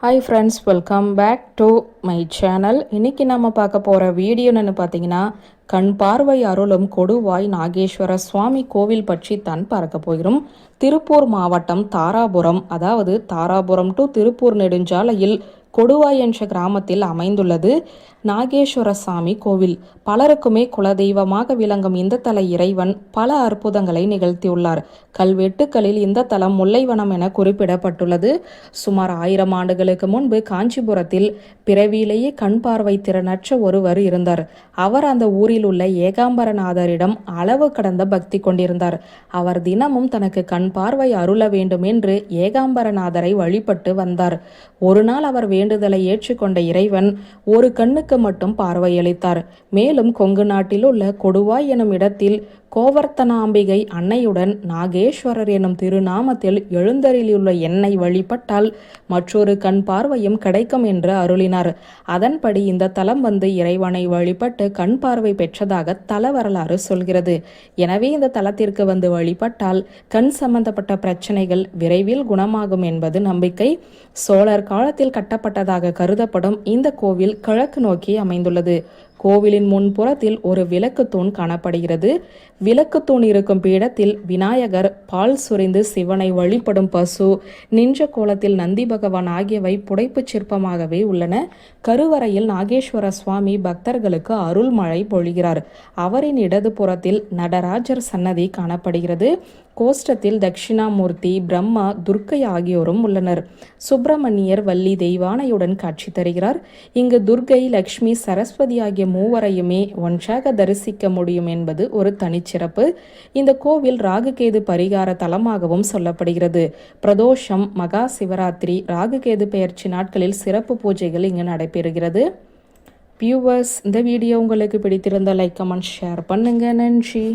Hi friends, welcome back to my channel. இன்றைக்கி நம்ம பார்க்க போகிற வீடியோன்னு பார்த்தீங்கன்னா, கண் பார்வை அருளும் கொடுவாய் நாகேஸ்வர சுவாமி கோவில் பற்றி தான் பார்க்க போகிறோம். திருப்பூர் மாவட்டம் தாராபுரம், அதாவது தாராபுரம் டு திருப்பூர் நெடுஞ்சாலையில் கொடுவாய் என்ற கிராமத்தில் அமைந்துள்ளது நாகேஸ்வர சாமி கோவில். பலருக்குமே குலதெய்வமாக விளங்கும் இந்த தல இறைவன் பல அற்புதங்களை நிகழ்த்தியுள்ளார். கல்வெட்டுக்களில் இந்த தலம் முல்லைவனம் என குறிப்பிடப்பட்டுள்ளது. சுமார் 1000 ஆண்டுகளுக்கு முன்பு காஞ்சிபுரத்தில் பிறவியிலேயே கண் பார்வை திறனற்ற ஒருவர் இருந்தார். அவர் அந்த ஊரில் உள்ள ஏகாம்பரநாதரிடம் அளவு கடந்த பக்தி கொண்டிருந்தார். அவர் தினமும் தனக்கு கண் பார்வை அருள வேண்டும் என்று ஏகாம்பரநாதரை வழிபட்டு வந்தார். ஒரு நாள் அவர் வேண்டுதலை ஏற்றுக்கொண்ட இறைவன் ஒரு கண்ணுக்கு மட்டும் பார்வையளித்தார். மேலும் கொங்கு நாட்டில் உள்ள கொடுவாய் எனும் இடத்தில் கோவர்த்தனாம்பிகை அன்னையுடன் நாகேஸ்வரர் எனும் திருநாமத்தில் எழுந்தருளியுள்ள என்னை வழிபட்டால் மற்றொரு கண் பார்வையும் கிடைக்கும் என்று அருளினார். அதன்படி இந்த தலம் வந்து இறைவனை வழிபட்டு கண் பார்வை பெற்றதாக தல வரலாறு சொல்கிறது. எனவே இந்த தலத்திற்கு வந்து வழிபட்டால் கண் சம்பந்தப்பட்ட பிரச்சனைகள் விரைவில் குணமாகும் என்பது நம்பிக்கை. சோழர் காலத்தில் கட்டப்பட்டதாக கருதப்படும் இந்த கோவில் கிழக்கு நோக்கி அமைந்துள்ளது. கோவிலின் முன்புறத்தில் ஒரு விளக்கு தூண் காணப்படுகிறது. விளக்கு தூண் இருக்கும் பீடத்தில் விநாயகர், பால் சுரிந்து சிவனை வழிபடும் பசு, நின்ற கோலத்தில் நந்தி பகவான் ஆகியவை புடைப்பு சிற்பமாகவே உள்ளன. கருவறையில் நாகேஸ்வர சுவாமி பக்தர்களுக்கு அருள்மழை பொழிகிறார். அவரின் இடது புறத்தில் நடராஜர் சன்னதி காணப்படுகிறது. கோஷ்டத்தில் தட்சிணாமூர்த்தி, பிரம்மா, துர்க்கை ஆகியோரும் உள்ளனர். சுப்பிரமணியர் வள்ளி தெய்வானையுடன் காட்சி தருகிறார். இங்கு துர்க்கை, லக்ஷ்மி, சரஸ்வதி ஆகிய மூவரையுமே ஒன்றாக தரிசிக்க முடியும் என்பது ஒரு தனிச்சிறப்பு. இந்த கோவில் ராகுகேது பரிகார தலமாகவும் சொல்லப்படுகிறது. பிரதோஷம், மகா சிவராத்திரி, ராகுகேது பெயர்ச்சி நாட்களில் சிறப்பு பூஜைகள் இங்கு நடைபெறுகிறது. வியூவர்ஸ், இந்த வீடியோ உங்களுக்கு பிடித்திருந்த லைக், கமெண்ட், ஷேர் பண்ணுங்க. நன்றி.